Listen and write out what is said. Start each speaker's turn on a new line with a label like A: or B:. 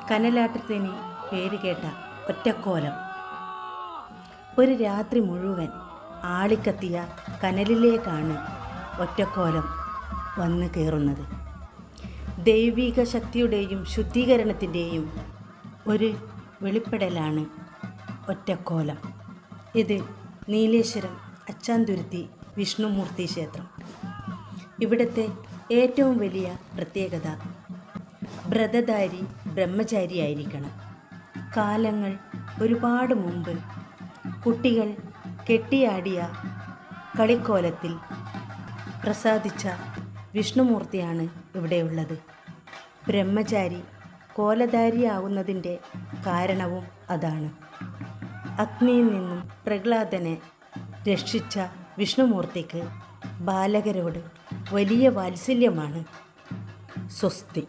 A: കനലാട്ടത്തിന് പേരുകേട്ട ഒറ്റക്കോലം. ഒരു രാത്രി മുഴുവൻ ആളിക്കത്തിയ കനലിലേക്കാണ് ഒറ്റക്കോലം വന്നു കയറുന്നത്. ദൈവിക ശക്തിയുടെയും ശുദ്ധീകരണത്തിൻ്റെയും ഒരു വെളിപ്പെടലാണ് ഒറ്റക്കോലം. ഇത് നീലേശ്വരം അച്ചാന്തുരുത്തി വിഷ്ണുമൂർത്തി ക്ഷേത്രം. ഇവിടുത്തെ ഏറ്റവും വലിയ പ്രത്യേകത വ്രതധാരി ബ്രഹ്മചാരിയായിരിക്കണം. കാലങ്ങൾ ഒരുപാട് മുമ്പ് കുട്ടികൾ കെട്ടിയാടിയ കളിക്കോലത്തിൽ പ്രസാദിച്ച വിഷ്ണുമൂർത്തിയാണ് ഇവിടെയുള്ളത്. ബ്രഹ്മചാരി കോലധാരിയാവുന്നതിൻ്റെ കാരണവും അതാണ്. അഗ്നിയിൽ നിന്നും പ്രഹ്ലാദനെ രക്ഷിച്ച വിഷ്ണുമൂർത്തിക്ക് ബാലകരോട് വലിയ വാത്സല്യമാണ്. സ്വസ്തി.